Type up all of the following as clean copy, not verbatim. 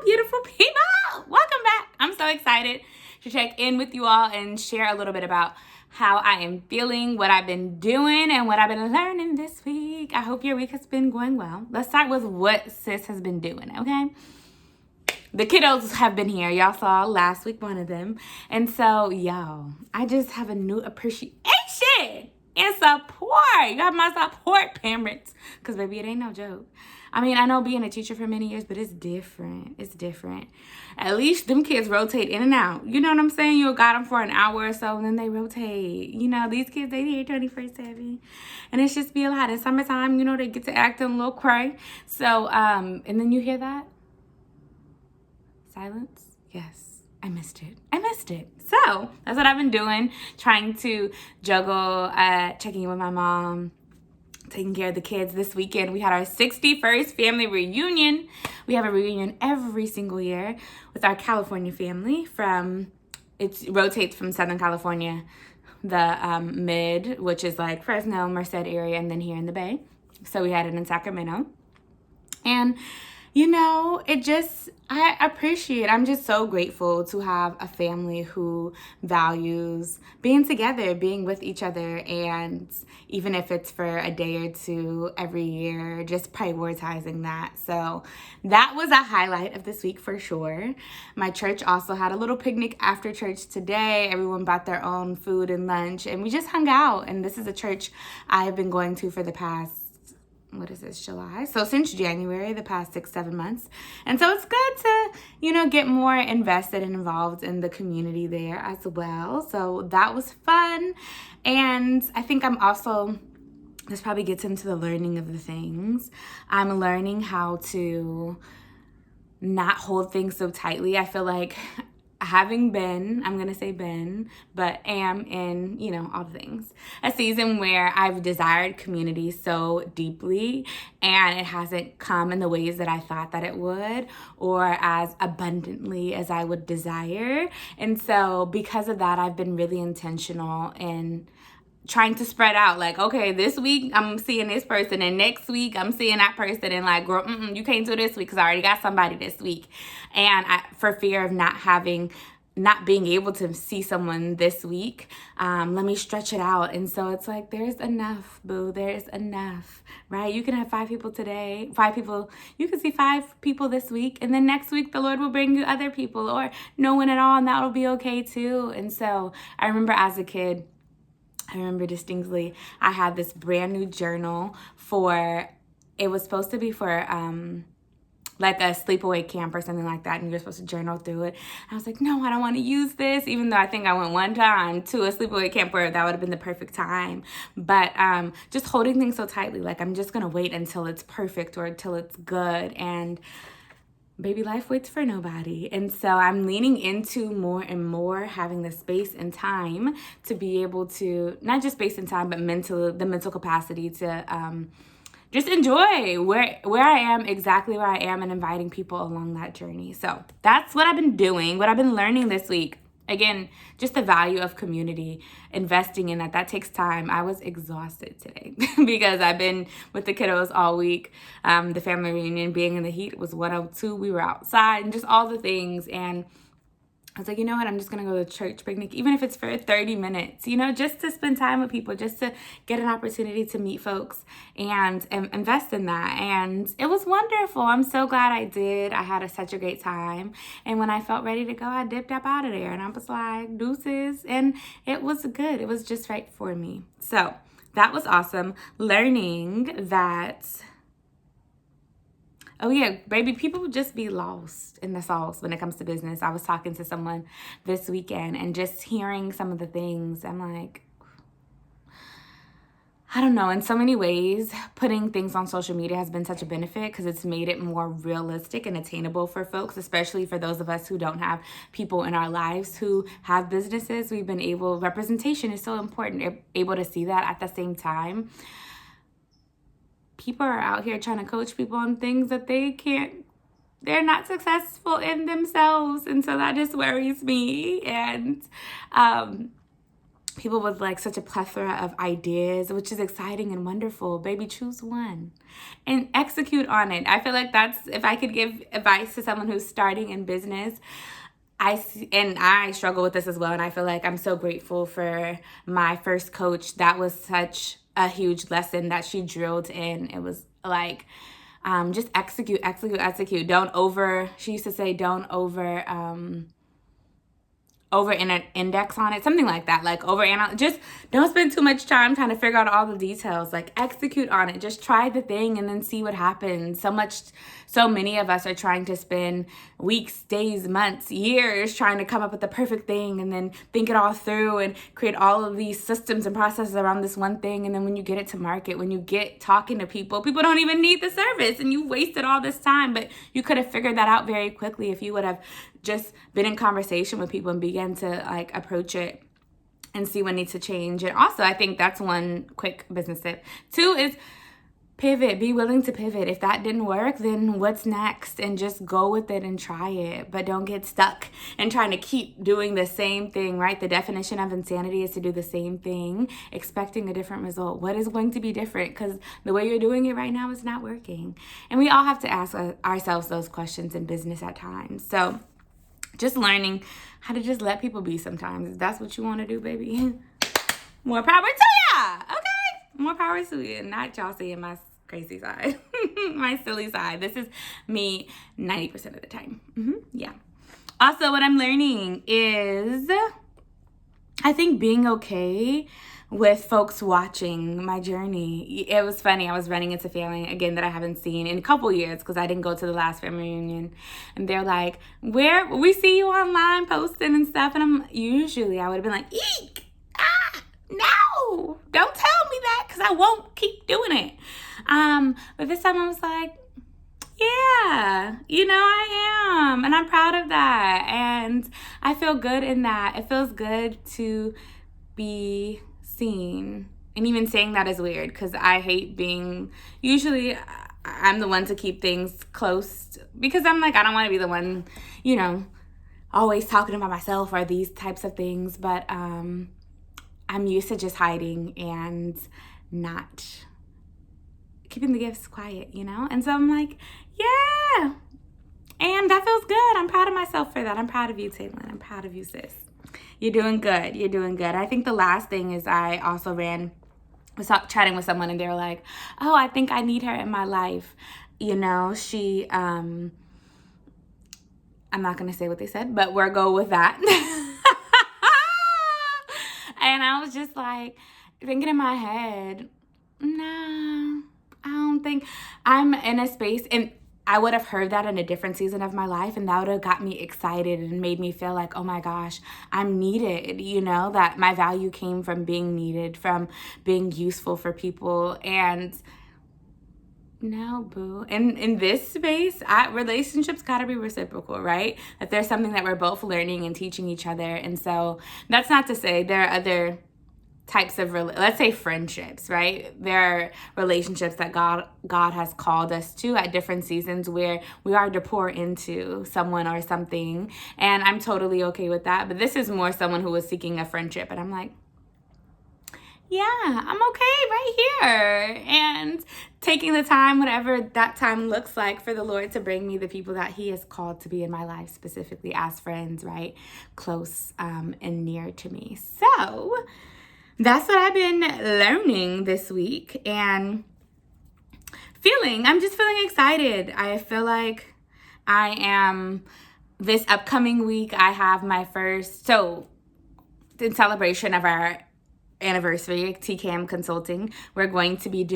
beautiful people. Welcome back. I'm so excited to check in with you all and share a little bit about how I am feeling, what I've been doing, and what I've been learning this week. I hope your week has been going well. Let's start with what sis has been doing, okay? The kiddos have been here. Y'all saw last week one of them. And so, yo, I just have a new appreciation and support. You have my support, parents. Because, baby, it ain't no joke. I mean, I know being a teacher for many years, but it's different. It's different. At least them kids rotate in and out. You know what I'm saying? You got them for an hour or so, and then they rotate. You know, these kids, they here 24/7. And it's just be a lot. In summertime, you know, they get to act a little cray. So, and then you hear that? Silence? Yes. I missed it. So, that's what I've been doing. Trying to juggle, checking in with my mom, taking care of the kids. This weekend we had our 61st family reunion. We have a reunion every single year with our California family. It rotates from Southern California, the mid, which is like Fresno, Merced area, and then here in the Bay. So we had it in Sacramento. And you know, I appreciate, I'm just so grateful to have a family who values being together, being with each other, and even if it's for a day or two every year, just prioritizing that. So that was a highlight of this week for sure. My church also had a little picnic after church today. Everyone brought their own food and lunch, and we just hung out. And this is a church I've been going to for the past, July? So since January, the past 6-7 months. And so it's good to, get more invested and involved in the community there as well. So that was fun. And I think this probably gets into the learning of the things. I'm learning how to not hold things so tightly. I feel like having been, I'm going to say been, but am in, all the things, a season where I've desired community so deeply and it hasn't come in the ways that I thought that it would or as abundantly as I would desire. And so because of that, I've been really intentional in trying to spread out, like, okay, this week I'm seeing this person and next week I'm seeing that person, and like, girl, you can't do this week because I already got somebody this week. And for fear of not being able to see someone this week, let me stretch it out. And so it's like, there's enough, boo. There's enough, right? You can have 5 people today, 5 people. You can see 5 people this week, and then next week the Lord will bring you other people or no one at all, and that will be okay too. And so I remember as a kid, distinctly, I had this brand new journal it was supposed to be for like a sleepaway camp or something like that, and you're supposed to journal through it. I was like, no, I don't want to use this, even though I think I went one time to a sleepaway camp where that would have been the perfect time. But just holding things so tightly, like I'm just going to wait until it's perfect or until it's good. And baby, life waits for nobody. And so I'm leaning into more and more having the space and time to be able to, not just space and time, but the mental capacity to just enjoy where I am, exactly where I am, and inviting people along that journey. So that's what I've been doing, what I've been learning this week. Again, just the value of community, investing in that takes time. I was exhausted today because I've been with the kiddos all week. The family reunion, being in the heat, was 102. We were outside and just all the things. And I was like, you know what? I'm just going to go to a church picnic, even if it's for 30 minutes, just to spend time with people, just to get an opportunity to meet folks and invest in that. And it was wonderful. I'm so glad I did. I had such a great time. And when I felt ready to go, I dipped up out of there and I was like, deuces. And it was good. It was just right for me. So that was awesome. Learning that, oh yeah, baby, people just be lost in the sauce when it comes to business. I was talking to someone this weekend and just hearing some of the things, I'm like, I don't know, in so many ways, putting things on social media has been such a benefit because it's made it more realistic and attainable for folks, especially for those of us who don't have people in our lives who have businesses. Representation is so important, able to see that at the same time. People are out here trying to coach people on things that they're not successful in themselves. And so that just worries me. And people with like such a plethora of ideas, which is exciting and wonderful. Baby, choose one and execute on it. I feel like that's, if I could give advice to someone who's starting in business, I struggle with this as well. And I feel like I'm so grateful for my first coach. That was such a huge lesson that she drilled in. It was like, just execute. She used to say, don't over index on it, something like that, like just don't spend too much time trying to figure out all the details. Like, execute on it. Just try the thing and then see what happens. So many of us are trying to spend weeks, days, months, years trying to come up with the perfect thing and then think it all through and create all of these systems and processes around this one thing. And then when you get it to market, when you get talking to people don't even need the service, and you wasted all this time. But you could have figured that out very quickly if you would have just been in conversation with people and began to like approach it and see what needs to change. And also, I think that's one quick business tip. 2 is pivot. Be willing to pivot. If that didn't work, then what's next? And just go with it and try it. But don't get stuck in trying to keep doing the same thing, right? The definition of insanity is to do the same thing, expecting a different result. What is going to be different? Because the way you're doing it right now is not working. And we all have to ask ourselves those questions in business at times. So just learning how to just let people be sometimes. If that's what you want to do, baby, more power to ya. Okay? More power to you. Not y'all seeing my crazy side, my silly side. This is me 90% of the time. Yeah. Also, what I'm learning is, I think, being okay with folks watching my journey. It was funny. I was running into family again that I haven't seen in a couple years because I didn't go to the last family reunion. And they're like, "Where we see you online posting and stuff." And I would have been like, "Eek! Ah, no! Don't tell me that, because I won't keep doing it." But this time I was like, yeah, I am. And I'm proud of that. And I feel good in that. It feels good to be seen. And even saying that is weird because I hate usually I'm the one to keep things close because I'm like, I don't want to be the one, always talking about myself or these types of things. But I'm used to just hiding and not keeping the gifts quiet, And so I'm like, yeah. And that feels good. I'm proud of myself for that. I'm proud of you, Taylor. I'm proud of you, sis. You're doing good. You're doing good. I think the last thing is I also was chatting with someone and they were like, "Oh, I think I need her in my life." She, I'm not going to say what they said, but we'll go with that. And I was just like thinking in my head, nah, I don't think I'm in a space, and I would have heard that in a different season of my life, and that would have got me excited and made me feel like, oh my gosh, I'm needed, that my value came from being needed, from being useful for people. And no, boo. In this space, relationships gotta be reciprocal, right? That there's something that we're both learning and teaching each other. And so that's not to say there are other types of, let's say, friendships, right? There are relationships that God has called us to at different seasons where we are to pour into someone or something, and I'm totally okay with that. But this is more someone who was seeking a friendship, and I'm like, yeah, I'm okay right here, and taking the time, whatever that time looks like, for the Lord to bring me the people that He has called to be in my life, specifically as friends, right? Close and near to me. So that's what I've been learning this week, and I'm just feeling excited. I feel like this upcoming week, I have my first, in celebration of our anniversary, TCAM Consulting, we're going to be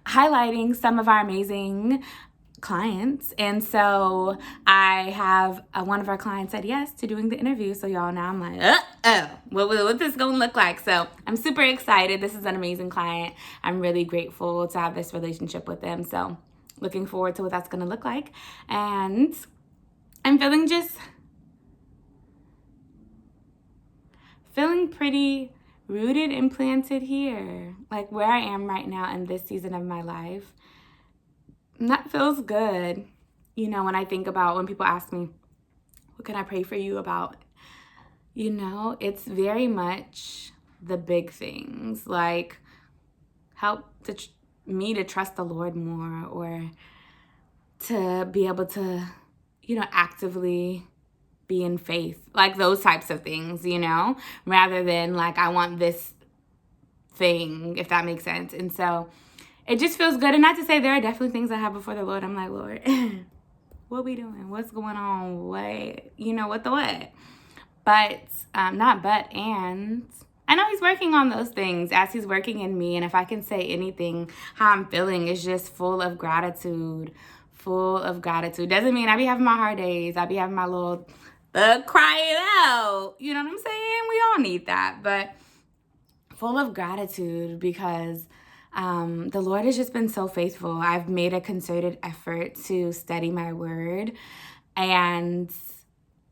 highlighting some of our amazing clients. And so I have one of our clients said yes to doing the interview. So y'all, now I'm like, what's this gonna look like? So I'm super excited. This is an amazing client. I'm really grateful to have this relationship with them. So looking forward to what that's gonna look like. And I'm feeling pretty rooted and planted here, like where I am right now in this season of my life. And that feels good. When I think about when people ask me, what can I pray for you about? It's very much the big things, like help me to trust the Lord more, or to be able to, actively be in faith, like those types of things, rather than like, I want this thing, if that makes sense. And so it just feels good. And not to say there are definitely things I have before the Lord. I'm like, Lord, what we doing? What's going on? What the what? But, not but, and I know he's working on those things as he's working in me. And if I can say anything, how I'm feeling is just full of gratitude. Doesn't mean I be having my hard days. I be having my little crying out. You know what I'm saying? We all need that. But full of gratitude because the Lord has just been so faithful. I've made a concerted effort to study my word, and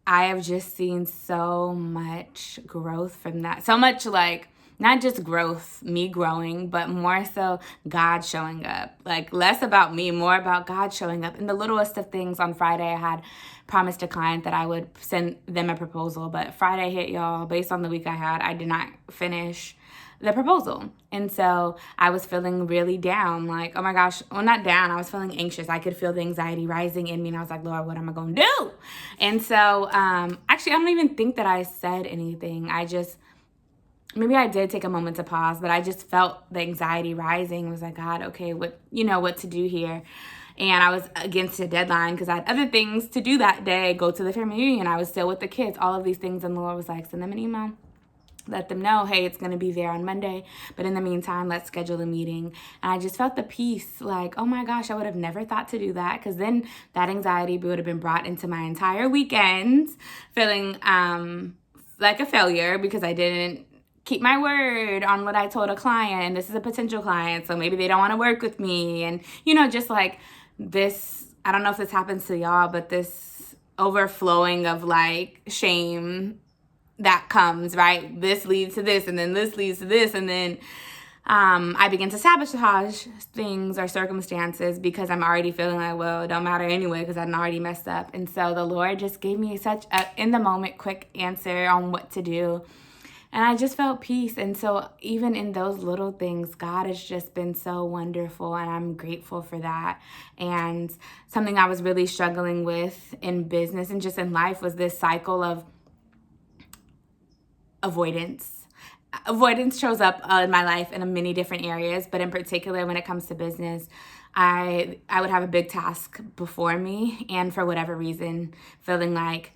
I have just seen so much growth from that. So much, like, not just growth, me growing, but more so God showing up. Like, less about me, more about God showing up. In the littlest of things, on Friday, I had promised a client that I would send them a proposal. But Friday hit, y'all. Based on the week I had, I did not finish the proposal. And so I was feeling really down, like, oh my gosh, well, not down, I was feeling anxious. I could feel the anxiety rising in me, and I was like, Lord, what am I going to do? And so actually, I don't even think that I said anything. Maybe I did take a moment to pause, but I just felt the anxiety rising. I was like, God, okay, what to do here? And I was against a deadline because I had other things to do that day, go to the family reunion. I was still with the kids, all of these things. And the Lord was like, send them an email. Let them know, hey, it's going to be there on Monday. But in the meantime, let's schedule a meeting. And I just felt the peace, like, oh my gosh, I would have never thought to do that. Because then that anxiety would have been brought into my entire weekend, feeling like a failure because I didn't keep my word on what I told a client. And this is a potential client, so maybe they don't want to work with me. And, just like this, I don't know if this happens to y'all, but this overflowing of like shame that comes, right? This leads to this, and then this leads to this, and then I begin to sabotage things or circumstances because I'm already feeling like, well, it don't matter anyway because I'm already messed up. And so the Lord just gave me such a in-the-moment quick answer on what to do. And I just felt peace. And so even in those little things, God has just been so wonderful, and I'm grateful for that. And something I was really struggling with in business and just in life was this cycle of avoidance. Avoidance shows up in my life in many different areas, but in particular when it comes to business, I would have a big task before me, and for whatever reason, feeling like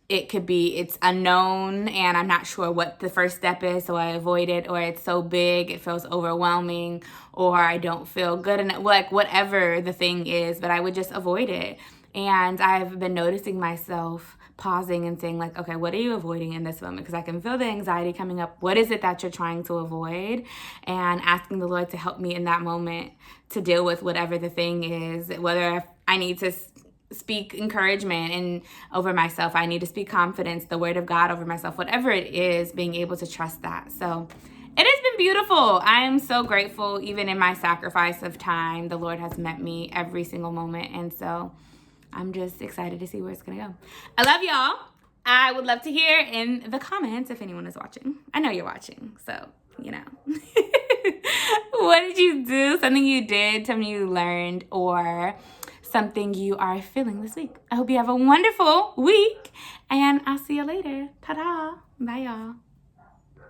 it's unknown and I'm not sure what the first step is, so I avoid it, or it's so big, it feels overwhelming, or I don't feel good, and like whatever the thing is, but I would just avoid it. And I've been noticing myself pausing and saying like, okay, what are you avoiding in this moment? Because I can feel the anxiety coming up. What is it that you're trying to avoid? And asking the Lord to help me in that moment to deal with whatever the thing is, whether I need to speak encouragement and over myself, I need to speak confidence, the word of God over myself, whatever it is, being able to trust that. So it has been beautiful. I am so grateful. Even in my sacrifice of time, the Lord has met me every single moment. And so I'm just excited to see where it's going to go. I love y'all. I would love to hear in the comments if anyone is watching. I know you're watching, so, what did you do? Something you did, something you learned, or something you are feeling this week. I hope you have a wonderful week, and I'll see you later. Ta-da. Bye, y'all.